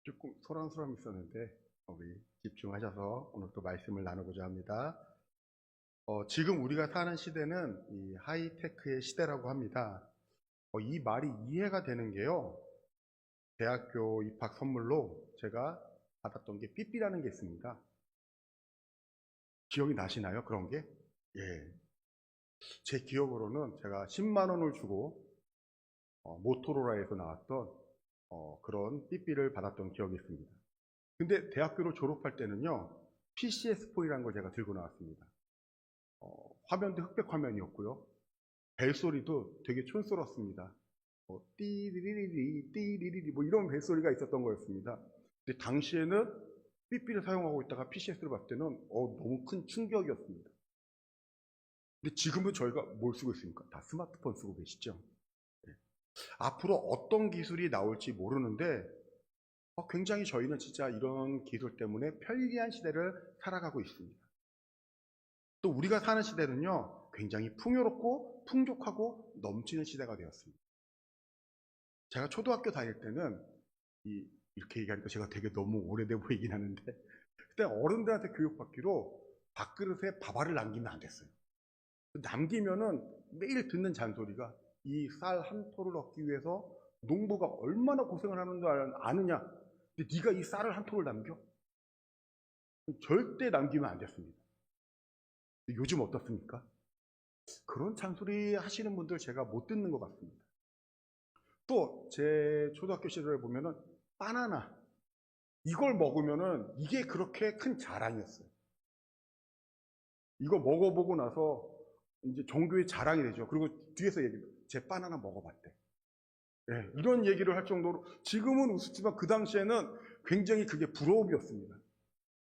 조금 소란스러움이 있었는데 우리 집중하셔서 오늘 또 말씀을 나누고자 합니다. 지금 우리가 사는 시대는 이 하이테크의 시대라고 합니다. 이 말이 이해가 되는 게요. 대학교 입학 선물로 제가 받았던 게 삐삐라는 게 있습니다. 기억이 나시나요? 그런 게? 예. 제 기억으로는 제가 10만 원을 주고 모토로라에서 나왔던 그런 삐삐를 받았던 기억이 있습니다. 근데 대학교를 졸업할 때는요, PCS4이라는 걸 제가 들고 나왔습니다. 화면도 흑백 화면이었고요. 벨소리도 되게 촌스럽습니다. 띠리리리, 띠리리리, 뭐 이런 벨소리가 있었던 거였습니다. 근데 당시에는 삐삐를 사용하고 있다가 PCS를 봤을 때는 너무 큰 충격이었습니다. 근데 지금은 저희가 뭘 쓰고 있습니까? 다 스마트폰 쓰고 계시죠? 네. 앞으로 어떤 기술이 나올지 모르는데 굉장히 저희는 진짜 이런 기술 때문에 편리한 시대를 살아가고 있습니다. 또 우리가 사는 시대는요, 굉장히 풍요롭고 풍족하고 넘치는 시대가 되었습니다. 제가 초등학교 다닐 때는 이렇게 얘기하니까 제가 되게 너무 오래돼 보이긴 하는데 그때 어른들한테 교육받기로 밥그릇에 밥알을 남기면 안 됐어요. 남기면은 매일 듣는 잔소리가 이 쌀 한 토를 얻기 위해서 농부가 얼마나 고생을 하는 줄 아느냐. 근데 네가 이 쌀을 한 토를 남겨? 절대 남기면 안 됐습니다. 요즘 어떻습니까? 그런 잔소리 하시는 분들 제가 못 듣는 것 같습니다. 또 제 초등학교 시절에 보면은 바나나 이걸 먹으면은 이게 그렇게 큰 자랑이었어요. 이거 먹어보고 나서 이제 종교의 자랑이 되죠. 그리고 뒤에서 얘기해요. 제 바나나 먹어봤대. 네, 이런 얘기를 할 정도로 지금은 우습지만 그 당시에는 굉장히 그게 부러움이었습니다.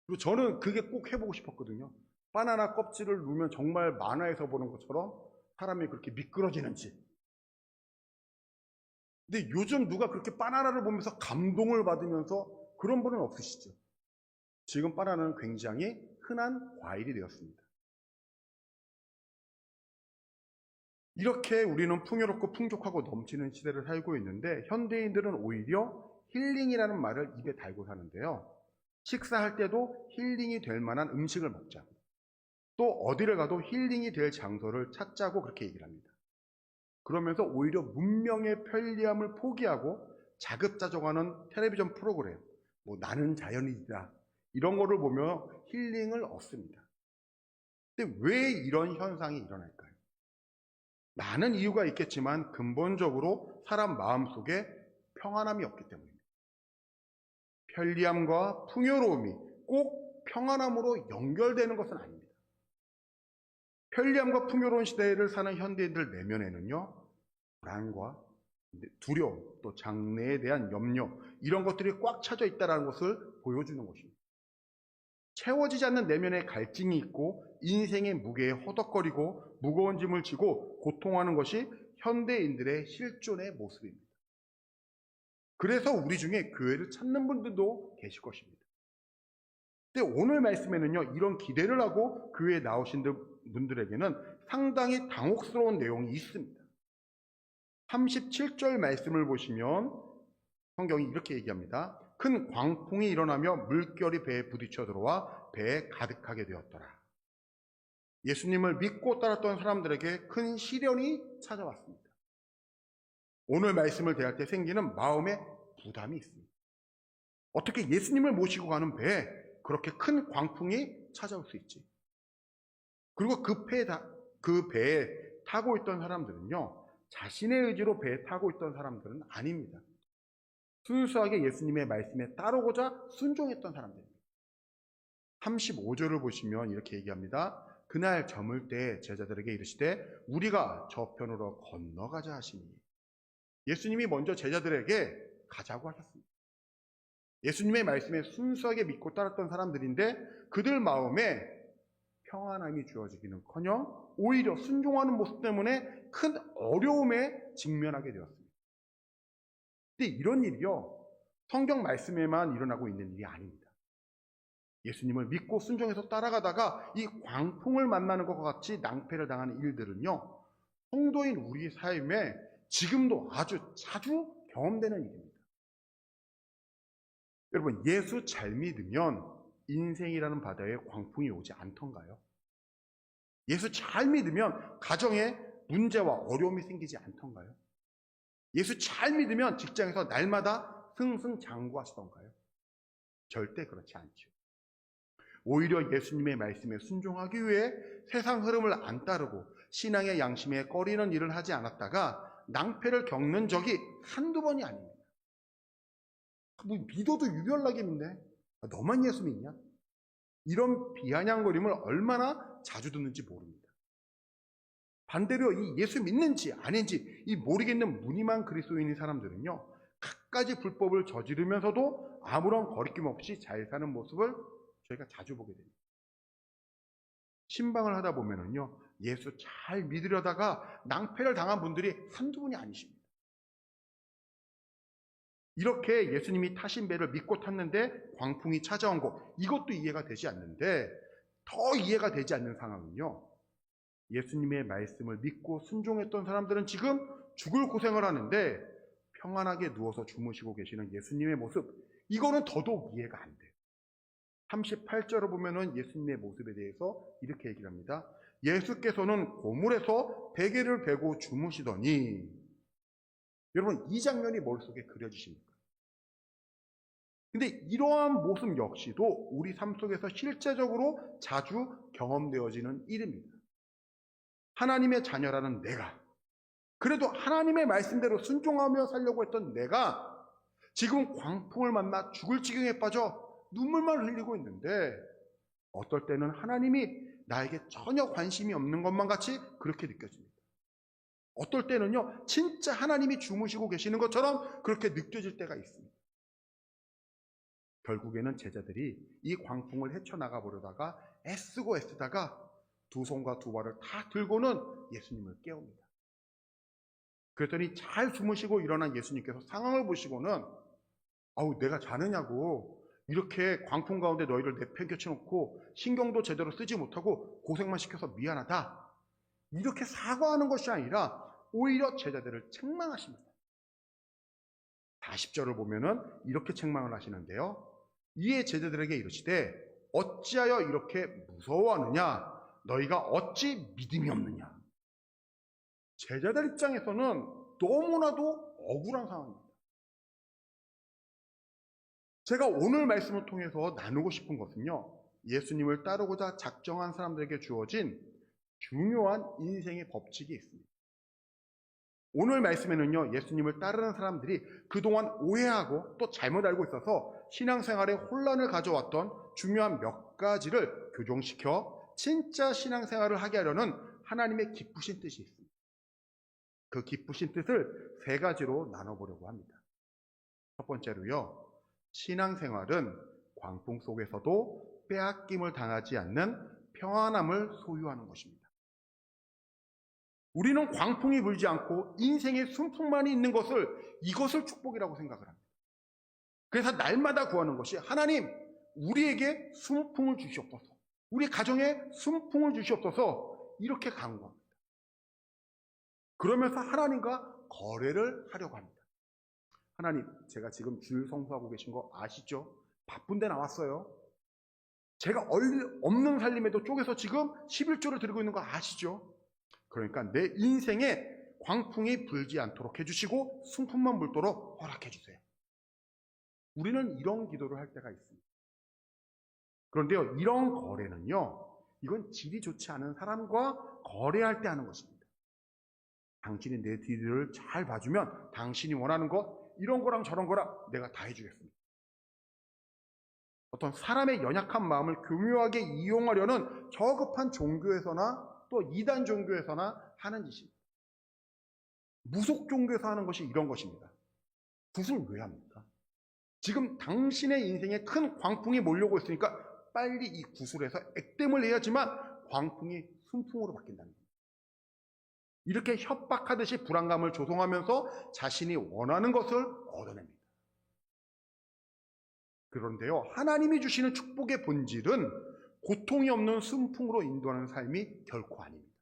그리고 저는 그게 꼭 해보고 싶었거든요. 바나나 껍질을 누면 정말 만화에서 보는 것처럼 사람이 그렇게 미끄러지는지. 근데 요즘 누가 그렇게 바나나를 보면서 감동을 받으면서 그런 분은 없으시죠? 지금 바나나는 굉장히 흔한 과일이 되었습니다. 이렇게 우리는 풍요롭고 풍족하고 넘치는 시대를 살고 있는데 현대인들은 오히려 힐링이라는 말을 입에 달고 사는데요. 식사할 때도 힐링이 될 만한 음식을 먹자. 또 어디를 가도 힐링이 될 장소를 찾자고 그렇게 얘기를 합니다. 그러면서 오히려 문명의 편리함을 포기하고 자급자족하는 텔레비전 프로그램, 뭐 나는 자연이다 이런 거를 보며 힐링을 얻습니다. 근데 왜 이런 현상이 일어날까요? 많은 이유가 있겠지만 근본적으로 사람 마음속에 평안함이 없기 때문입니다. 편리함과 풍요로움이 꼭 평안함으로 연결되는 것은 아닙니다. 편리함과 풍요로운 시대를 사는 현대인들 내면에는요, 불안과 두려움, 또 장래에 대한 염려, 이런 것들이 꽉 차져 있다는 것을 보여주는 것입니다. 채워지지 않는 내면의 갈증이 있고 인생의 무게에 허덕거리고 무거운 짐을 지고 고통하는 것이 현대인들의 실존의 모습입니다. 그래서 우리 중에 교회를 찾는 분들도 계실 것입니다. 근데 오늘 말씀에는요, 이런 기대를 하고 교회에 나오신 분들에게는 상당히 당혹스러운 내용이 있습니다. 37절 말씀을 보시면 성경이 이렇게 얘기합니다. 큰 광풍이 일어나며 물결이 배에 부딪혀 들어와 배에 가득하게 되었더라. 예수님을 믿고 따랐던 사람들에게 큰 시련이 찾아왔습니다. 오늘 말씀을 대할 때 생기는 마음의 부담이 있습니다. 어떻게 예수님을 모시고 가는 배에 그렇게 큰 광풍이 찾아올 수 있지? 그리고 그 배에 타고 있던 사람들은요, 자신의 의지로 배에 타고 있던 사람들은 아닙니다. 순수하게 예수님의 말씀에 따르고자 순종했던 사람들입니다. 35절을 보시면 이렇게 얘기합니다. 그날 저물 때 제자들에게 이르시되 우리가 저편으로 건너가자 하시니 예수님이 먼저 제자들에게 가자고 하셨습니다. 예수님의 말씀에 순수하게 믿고 따랐던 사람들인데 그들 마음에 평안함이 주어지기는커녕 오히려 순종하는 모습 때문에 큰 어려움에 직면하게 되었습니다. 근데 이런 일이요, 성경 말씀에만 일어나고 있는 일이 아닙니다. 예수님을 믿고 순종해서 따라가다가 이 광풍을 만나는 것과 같이 낭패를 당하는 일들은요, 성도인 우리 삶에 지금도 아주 자주 경험되는 일입니다. 여러분, 예수 잘 믿으면 인생이라는 바다에 광풍이 오지 않던가요? 예수 잘 믿으면 가정에 문제와 어려움이 생기지 않던가요? 예수 잘 믿으면 직장에서 날마다 승승장구하시던가요? 절대 그렇지 않죠. 오히려 예수님의 말씀에 순종하기 위해 세상 흐름을 안 따르고 신앙의 양심에 꺼리는 일을 하지 않았다가 낭패를 겪는 적이 한두 번이 아닙니다. 뭐 믿어도 유별나게 믿네. 너만 예수 믿냐? 이런 비아냥거림을 얼마나 자주 듣는지 모릅니다. 반대로 이 예수 믿는지 아닌지 이 모르겠는 무늬만 그리스도인인 사람들은요, 갖가지 불법을 저지르면서도 아무런 거리낌 없이 잘 사는 모습을 저희가 자주 보게 됩니다. 신방을 하다 보면은요, 예수 잘 믿으려다가 낭패를 당한 분들이 한두 분이 아니십니다. 이렇게 예수님이 타신 배를 믿고 탔는데 광풍이 찾아온 것, 이것도 이해가 되지 않는데, 더 이해가 되지 않는 상황은요, 예수님의 말씀을 믿고 순종했던 사람들은 지금 죽을 고생을 하는데 평안하게 누워서 주무시고 계시는 예수님의 모습, 이거는 더더욱 이해가 안 돼요. 38절을 보면은 예수님의 모습에 대해서 이렇게 얘기를 합니다. 예수께서는 고물에서 베개를 베고 주무시더니, 여러분, 이 장면이 머릿속에 그려지십니까? 근데 이러한 모습 역시도 우리 삶 속에서 실제적으로 자주 경험되어지는 일입니다. 하나님의 자녀라는 내가, 그래도 하나님의 말씀대로 순종하며 살려고 했던 내가 지금 광풍을 만나 죽을 지경에 빠져 눈물만 흘리고 있는데, 어떨 때는 하나님이 나에게 전혀 관심이 없는 것만 같이 그렇게 느껴집니다. 어떨 때는요, 진짜 하나님이 주무시고 계시는 것처럼 그렇게 느껴질 때가 있습니다. 결국에는 제자들이 이 광풍을 헤쳐나가 보려다가 애쓰다가 두 손과 두 발을 다 들고는 예수님을 깨웁니다. 그랬더니 잘 주무시고 일어난 예수님께서 상황을 보시고는, 아우, 내가 자느냐고, 이렇게 광풍 가운데 너희를 내팽개쳐 놓고 신경도 제대로 쓰지 못하고 고생만 시켜서 미안하다, 이렇게 사과하는 것이 아니라 오히려 제자들을 책망하십니다. 40절을 보면은 이렇게 책망을 하시는데요, 이에 제자들에게 이르시되 어찌하여 이렇게 무서워하느냐, 너희가 어찌 믿음이 없느냐. 제자들 입장에서는 너무나도 억울한 상황입니다. 제가 오늘 말씀을 통해서 나누고 싶은 것은요, 예수님을 따르고자 작정한 사람들에게 주어진 중요한 인생의 법칙이 있습니다. 오늘 말씀에는요, 예수님을 따르는 사람들이 그동안 오해하고 또 잘못 알고 있어서 신앙생활에 혼란을 가져왔던 중요한 몇 가지를 교정시켜 진짜 신앙생활을 하게 하려는 하나님의 기쁘신 뜻이 있습니다. 그 기쁘신 뜻을 세 가지로 나눠보려고 합니다. 첫 번째로요, 신앙생활은 광풍 속에서도 빼앗김을 당하지 않는 평안함을 소유하는 것입니다. 우리는 광풍이 불지 않고 인생의 순풍만이 있는 이것을 축복이라고 생각을 합니다. 그래서 날마다 구하는 것이, 하나님, 우리에게 순풍을 주시옵소서, 우리 가정에 순풍을 주시옵소서, 이렇게 간구합니다. 그러면서 하나님과 거래를 하려고 합니다. 하나님, 제가 지금 주일 성수하고 계신 거 아시죠? 바쁜데 나왔어요. 제가 없는 살림에도 쪼개서 지금 11조를 드리고 있는 거 아시죠? 그러니까 내 인생에 광풍이 불지 않도록 해주시고 순풍만 불도록 허락해주세요. 우리는 이런 기도를 할 때가 있습니다. 그런데요, 이런 거래는요, 이건 질이 좋지 않은 사람과 거래할 때 하는 것입니다. 당신이 내 뒤를 잘 봐주면 당신이 원하는 것, 이런 거랑 저런 거랑 내가 다 해주겠습니다. 어떤 사람의 연약한 마음을 교묘하게 이용하려는 저급한 종교에서나 또 이단 종교에서나 하는 짓입니다. 무속 종교에서 하는 것이 이런 것입니다. 굿을 왜 합니까? 지금 당신의 인생에 큰 광풍이 몰려오고 있으니까 빨리 이 구슬에서 액땜을 해야지만 광풍이 순풍으로 바뀐다는 겁니다. 이렇게 협박하듯이 불안감을 조성하면서 자신이 원하는 것을 얻어냅니다. 그런데요, 하나님이 주시는 축복의 본질은 고통이 없는 순풍으로 인도하는 삶이 결코 아닙니다.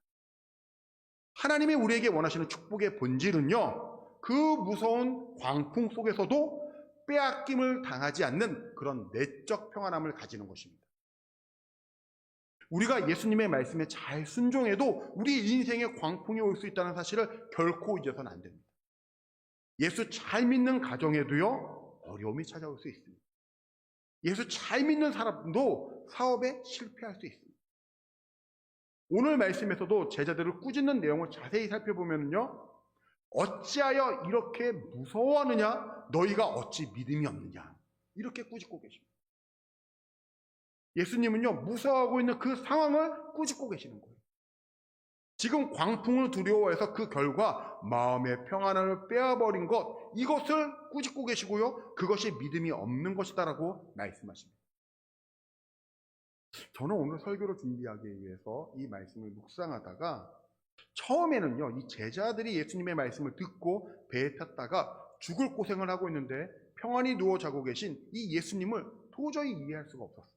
하나님이 우리에게 원하시는 축복의 본질은요, 그 무서운 광풍 속에서도 빼앗김을 당하지 않는 그런 내적 평안함을 가지는 것입니다. 우리가 예수님의 말씀에 잘 순종해도 우리 인생에 광풍이 올 수 있다는 사실을 결코 잊어서는 안 됩니다. 예수 잘 믿는 가정에도요, 어려움이 찾아올 수 있습니다. 예수 잘 믿는 사람도 사업에 실패할 수 있습니다. 오늘 말씀에서도 제자들을 꾸짖는 내용을 자세히 살펴보면요, 어찌하여 이렇게 무서워하느냐? 너희가 어찌 믿음이 없느냐? 이렇게 꾸짖고 계십니다. 예수님은요, 무서워하고 있는 그 상황을 꾸짖고 계시는 거예요. 지금 광풍을 두려워해서 그 결과 마음의 평안을 빼앗버린 것, 이것을 꾸짖고 계시고요, 그것이 믿음이 없는 것이다라고 말씀하십니다. 저는 오늘 설교를 준비하기 위해서 이 말씀을 묵상하다가 처음에는요, 이 제자들이 예수님의 말씀을 듣고 배에 탔다가 죽을 고생을 하고 있는데 평안히 누워 자고 계신 이 예수님을 도저히 이해할 수가 없었어요.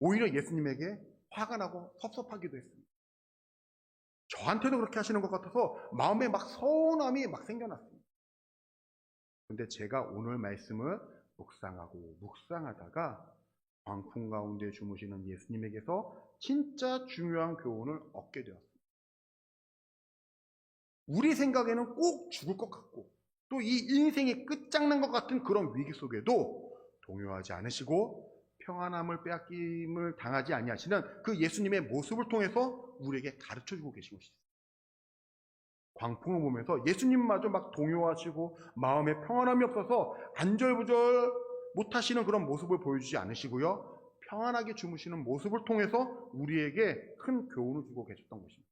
오히려 예수님에게 화가 나고 섭섭하기도 했습니다. 저한테도 그렇게 하시는 것 같아서 마음에 막 서운함이 막 생겨났습니다. 근데 제가 오늘 말씀을 묵상하다가 광풍 가운데 주무시는 예수님에게서 진짜 중요한 교훈을 얻게 되었습니다. 우리 생각에는 꼭 죽을 것 같고 또 이 인생이 끝장난 것 같은 그런 위기 속에도 동요하지 않으시고 평안함을 빼앗김을 당하지 아니하시는 그 예수님의 모습을 통해서 우리에게 가르쳐주고 계신 것이죠. 광풍을 보면서 예수님마저 막 동요하시고 마음에 평안함이 없어서 안절부절 못하시는 그런 모습을 보여주지 않으시고요, 평안하게 주무시는 모습을 통해서 우리에게 큰 교훈을 주고 계셨던 것입니다.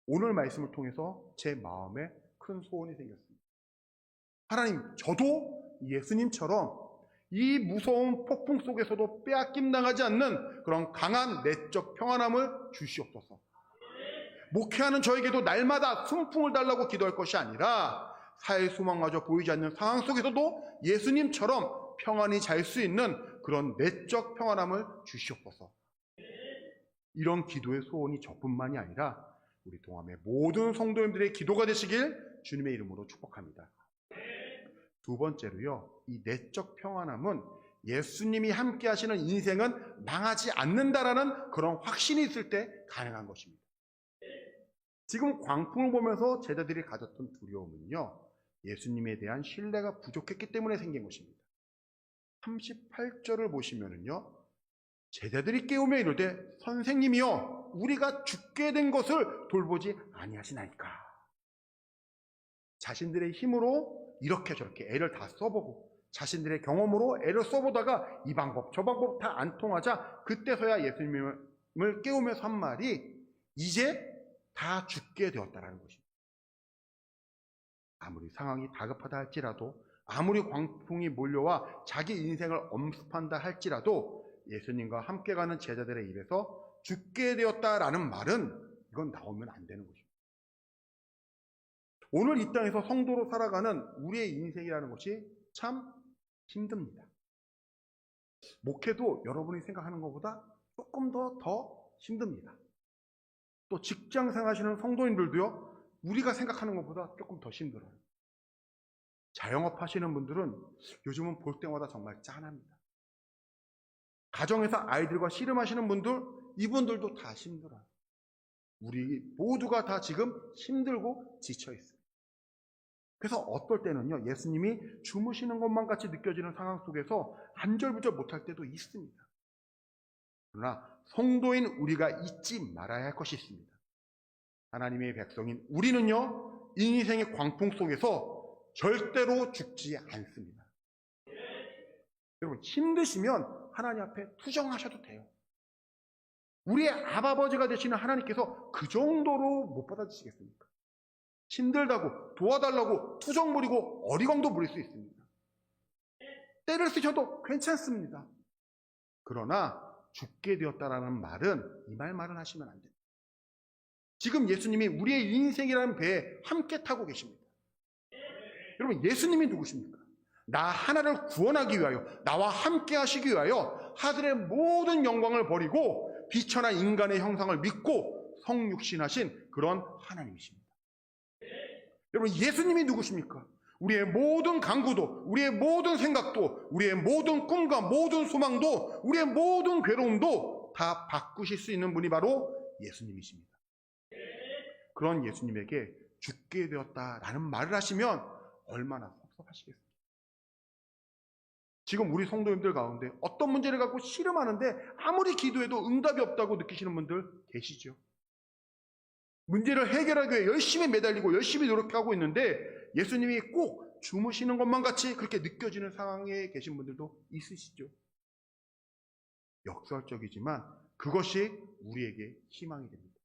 오늘 말씀을 통해서 제 마음에 큰 소원이 생겼습니다. 하나님, 저도 예수님처럼 이 무서운 폭풍 속에서도 빼앗김 당하지 않는 그런 강한 내적 평안함을 주시옵소서. 목회하는 저에게도 날마다 순풍을 달라고 기도할 것이 아니라 사회 소망마저 보이지 않는 상황 속에서도 예수님처럼 평안히 잘 수 있는 그런 내적 평안함을 주시옵소서. 이런 기도의 소원이 저뿐만이 아니라 우리 동함의 모든 성도님들의 기도가 되시길 주님의 이름으로 축복합니다. 두 번째로요, 이 내적 평안함은 예수님이 함께 하시는 인생은 망하지 않는다라는 그런 확신이 있을 때 가능한 것입니다. 지금 광풍을 보면서 제자들이 가졌던 두려움은요, 예수님에 대한 신뢰가 부족했기 때문에 생긴 것입니다. 38절을 보시면은요, 제자들이 깨우며 이르되 선생님이여 우리가 죽게 된 것을 돌보지 아니하시나이까. 자신들의 힘으로 이렇게 저렇게 애를 다 써보고 자신들의 경험으로 애를 써보다가 이 방법 저 방법 다 안 통하자 그때서야 예수님을 깨우면서 한 말이 이제 다 죽게 되었다라는 것입니다. 아무리 상황이 다급하다 할지라도, 아무리 광풍이 몰려와 자기 인생을 엄습한다 할지라도 예수님과 함께 가는 제자들의 입에서 죽게 되었다라는 말은 이건 나오면 안 되는 것입니다. 오늘 이 땅에서 성도로 살아가는 우리의 인생이라는 것이 참 힘듭니다. 목회도 여러분이 생각하는 것보다 조금 더 힘듭니다. 또 직장생활 하시는 성도님들도요, 우리가 생각하는 것보다 조금 더 힘들어요. 자영업 하시는 분들은 요즘은 볼 때마다 정말 짠합니다. 가정에서 아이들과 씨름하시는 분들, 이분들도 다 힘들어요. 우리 모두가 다 지금 힘들고 지쳐 있어요. 그래서 어떨 때는요, 예수님이 주무시는 것만 같이 느껴지는 상황 속에서 안절부절 못할 때도 있습니다. 그러나 성도인 우리가 잊지 말아야 할 것이 있습니다. 하나님의 백성인 우리는요, 인생의 광풍 속에서 절대로 죽지 않습니다. 여러분, 힘드시면 하나님 앞에 투정하셔도 돼요. 우리의 아버지가 되시는 하나님께서 그 정도로 못 받아주시겠습니까? 힘들다고 도와달라고 투정 부리고 어리광도 부릴 수 있습니다. 때를 쓰셔도 괜찮습니다. 그러나 죽게 되었다라는 말은 이 말은 하시면 안 됩니다. 지금 예수님이 우리의 인생이라는 배에 함께 타고 계십니다. 여러분, 예수님이 누구십니까? 나 하나를 구원하기 위하여, 나와 함께 하시기 위하여 하늘의 모든 영광을 버리고 비천한 인간의 형상을 믿고 성육신하신 그런 하나님이십니다. 여러분, 예수님이 누구십니까? 우리의 모든 간구도, 우리의 모든 생각도, 우리의 모든 꿈과 모든 소망도, 우리의 모든 괴로움도 다 바꾸실 수 있는 분이 바로 예수님이십니다. 그런 예수님에게 죽게 되었다라는 말을 하시면 얼마나 섭섭하시겠습니까? 지금 우리 성도님들 가운데 어떤 문제를 갖고 씨름하는데 아무리 기도해도 응답이 없다고 느끼시는 분들 계시죠? 문제를 해결하기 위해 열심히 매달리고 열심히 노력하고 있는데 예수님이 꼭 주무시는 것만 같이 그렇게 느껴지는 상황에 계신 분들도 있으시죠? 역설적이지만 그것이 우리에게 희망이 됩니다.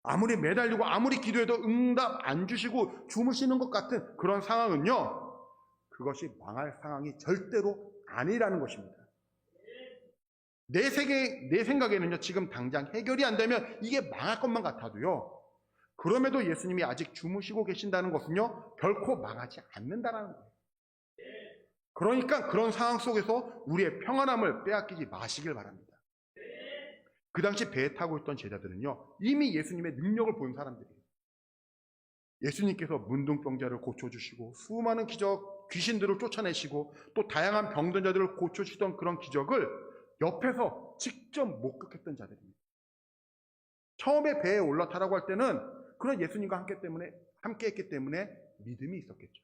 아무리 매달리고 아무리 기도해도 응답 안 주시고 주무시는 것 같은 그런 상황은요, 그것이 망할 상황이 절대로 아니라는 것입니다. 내 생각에는요, 지금 당장 해결이 안 되면 이게 망할 것만 같아도요, 그럼에도 예수님이 아직 주무시고 계신다는 것은요, 결코 망하지 않는다는 거예요. 그러니까 그런 상황 속에서 우리의 평안함을 빼앗기지 마시길 바랍니다. 그 당시 배에 타고 있던 제자들은요, 이미 예수님의 능력을 본 사람들이에요. 예수님께서 문둥병자를 고쳐주시고 수많은 귀신들을 쫓아내시고 또 다양한 병든 자들을 고쳐주시던 그런 기적을 옆에서 직접 목격했던 자들입니다. 처음에 배에 올라타라고 할 때는 그런 예수님과 함께 했기 때문에 믿음이 있었겠죠.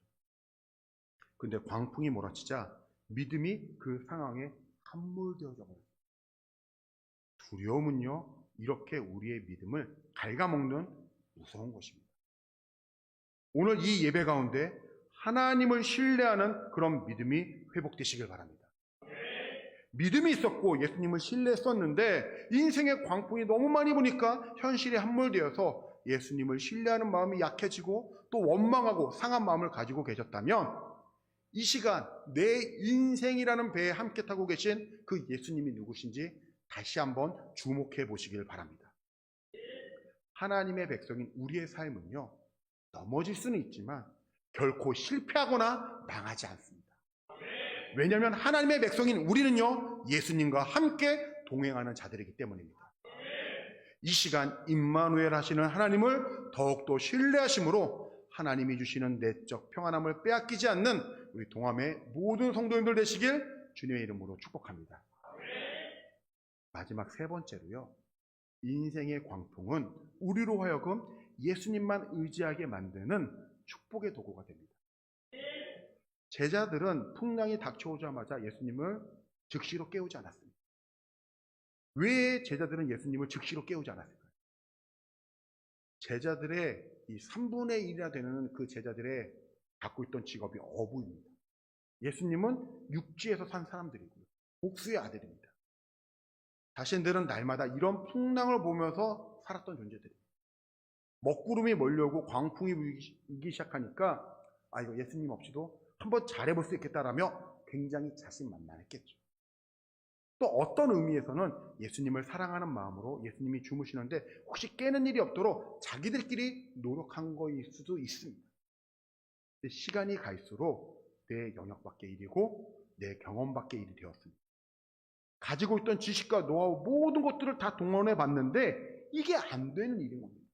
근데 광풍이 몰아치자 믿음이 그 상황에 함몰되어져 버렸어요. 두려움은요, 이렇게 우리의 믿음을 갉아먹는 무서운 것입니다. 오늘 이 예배 가운데 하나님을 신뢰하는 그런 믿음이 회복되시길 바랍니다. 믿음이 있었고 예수님을 신뢰했었는데 인생의 광풍이 너무 많이 부니까 현실에 함몰되어서 예수님을 신뢰하는 마음이 약해지고 또 원망하고 상한 마음을 가지고 계셨다면 이 시간 내 인생이라는 배에 함께 타고 계신 그 예수님이 누구신지 다시 한번 주목해 보시길 바랍니다. 하나님의 백성인 우리의 삶은요, 넘어질 수는 있지만 결코 실패하거나 망하지 않습니다. 왜냐하면 하나님의 백성인 우리는요, 예수님과 함께 동행하는 자들이기 때문입니다. 이 시간 임마누엘 하시는 하나님을 더욱더 신뢰하심으로 하나님이 주시는 내적 평안함을 빼앗기지 않는 우리 동함의 모든 성도님들 되시길 주님의 이름으로 축복합니다. 마지막 세 번째로요, 인생의 광풍은 우리로 하여금 예수님만 의지하게 만드는 축복의 도구가 됩니다. 제자들은 풍랑이 닥쳐오자마자 예수님을 즉시로 깨우지 않았습니다. 왜 제자들은 예수님을 즉시로 깨우지 않았을까요? 제자들의 이 3분의 1이나 되는 그 제자들의 갖고 있던 직업이 어부입니다. 예수님은 육지에서 산 사람들이고요, 복수의 아들입니다. 자신들은 날마다 이런 풍랑을 보면서 살았던 존재들입니다. 먹구름이 몰려오고 광풍이 불기 시작하니까 이거 예수님 없이도 한번 잘해볼 수 있겠다라며 굉장히 자신만만했겠죠. 또 어떤 의미에서는 예수님을 사랑하는 마음으로 예수님이 주무시는데 혹시 깨는 일이 없도록 자기들끼리 노력한 거일 수도 있습니다. 시간이 갈수록 내 영역 밖의 일이고 내 경험 밖의 일이 되었습니다. 가지고 있던 지식과 노하우 모든 것들을 다 동원해 봤는데 이게 안 되는 일인 겁니다.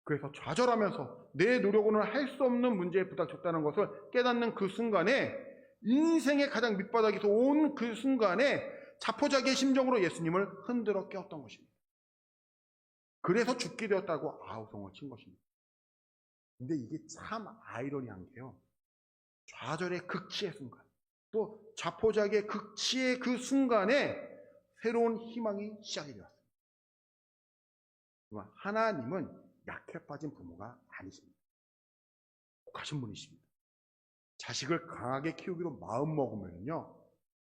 그래서 좌절하면서 내 노력으로는 할 수 없는 문제에 부닥쳤다는 것을 깨닫는 그 순간에, 인생의 가장 밑바닥에서 온 그 순간에 자포자기의 심정으로 예수님을 흔들어 깨웠던 것입니다. 그래서 죽게 되었다고 아우성을 친 것입니다. 근데 이게 참 아이러니한 게요, 좌절의 극치의 순간, 또 자포자기의 극치의 그 순간에 새로운 희망이 시작이 되었습니다. 하나님은 약해 빠진 부모가 아니십니다. 독하신 분이십니다. 자식을 강하게 키우기로 마음먹으면요,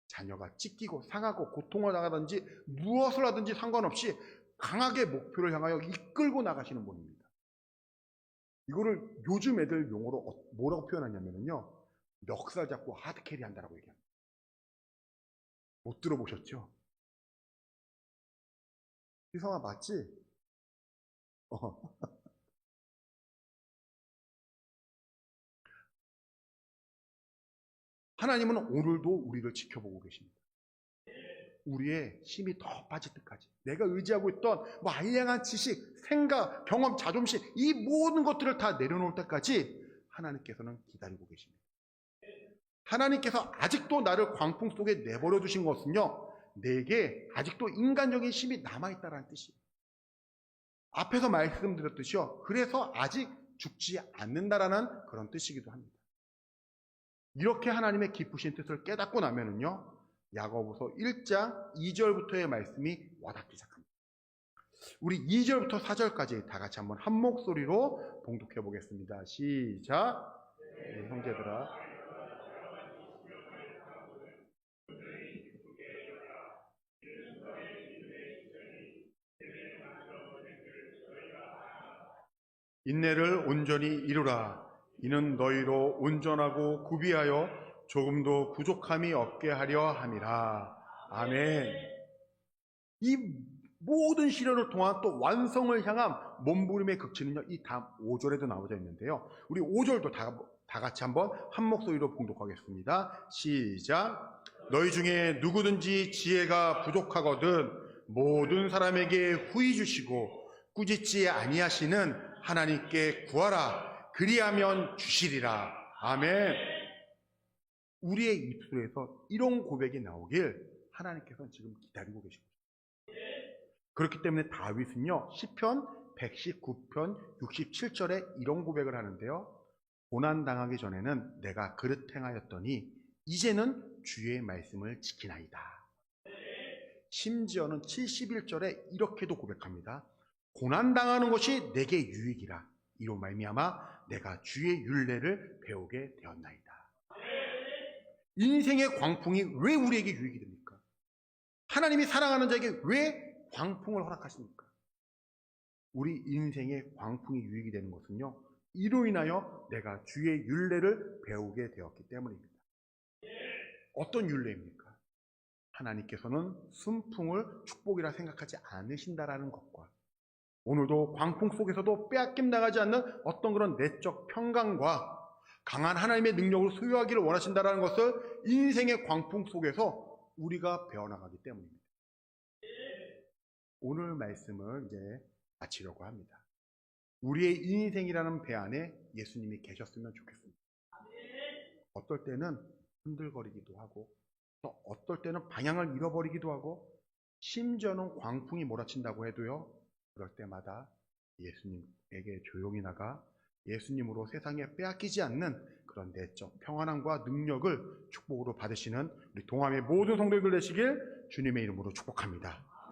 자녀가 찢기고 상하고 고통을 당하든지 무엇을 하든지 상관없이 강하게 목표를 향하여 이끌고 나가시는 분입니다. 이거를 요즘 애들 용어로 뭐라고 표현하냐면요, 멱살 잡고 하드캐리 한다라고 얘기합니다. 못 들어보셨죠? 희성아, 맞지? 하나님은 오늘도 우리를 지켜보고 계십니다. 우리의 힘이 더 빠질 때까지 내가 의지하고 있던 알량한 지식, 생각, 경험, 자존심 이 모든 것들을 다 내려놓을 때까지 하나님께서는 기다리고 계십니다. 하나님께서 아직도 나를 광풍 속에 내버려 두신 것은요, 내게 아직도 인간적인 힘이 남아있다는 뜻이에요. 앞에서 말씀드렸듯이요, 그래서 아직 죽지 않는다라는 그런 뜻이기도 합니다. 이렇게 하나님의 깊으신 뜻을 깨닫고 나면은요, 야고보서 1장 2절부터의 말씀이 와닿기 시작합니다. 우리 2절부터 4절까지 다 같이 한번 한 목소리로 봉독해 보겠습니다. 시작. 네, 형제들아. 인내를 온전히 이루라. 이는 너희로 온전하고 구비하여 조금도 부족함이 없게 하려 함이라. 아멘. 이 모든 시련을 통한 또 완성을 향한 몸부림의 극치는요, 이 다음 5절에도 나오져 있는데요. 우리 5절도 다 같이 한번 한 목소리로 봉독하겠습니다. 시작. 너희 중에 누구든지 지혜가 부족하거든 모든 사람에게 후히 주시고 꾸짖지 아니하시는 하나님께 구하라. 그리하면 주시리라. 아멘. 우리의 입술에서 이런 고백이 나오길 하나님께서는 지금 기다리고 계십니다. 그렇기 때문에 다윗은요, 시편 119편 67절에 이런 고백을 하는데요. 고난당하기 전에는 내가 그릇 행하였더니 이제는 주의 말씀을 지키나이다. 심지어는 71절에 이렇게도 고백합니다. 고난당하는 것이 내게 유익이라. 이로 말미암아 내가 주의 율례를 배우게 되었나이다. 인생의 광풍이 왜 우리에게 유익이 됩니까? 하나님이 사랑하는 자에게 왜 광풍을 허락하십니까? 우리 인생의 광풍이 유익이 되는 것은요, 이로 인하여 내가 주의 율례를 배우게 되었기 때문입니다. 어떤 율례입니까? 하나님께서는 순풍을 축복이라 생각하지 않으신다라는 것과 오늘도 광풍 속에서도 빼앗김 나가지 않는 어떤 그런 내적 평강과 강한 하나님의 능력을 소유하기를 원하신다는 것을 인생의 광풍 속에서 우리가 배워나가기 때문입니다. 오늘 말씀을 이제 마치려고 합니다. 우리의 인생이라는 배 안에 예수님이 계셨으면 좋겠습니다. 어떨 때는 흔들거리기도 하고 또 어떨 때는 방향을 잃어버리기도 하고 심지어는 광풍이 몰아친다고 해도요, 그럴 때마다 예수님에게 조용히 나가 예수님으로 세상에 빼앗기지 않는 그런 내적 평안함과 능력을 축복으로 받으시는 우리 동함의 모든 성도들 되시길 주님의 이름으로 축복합니다.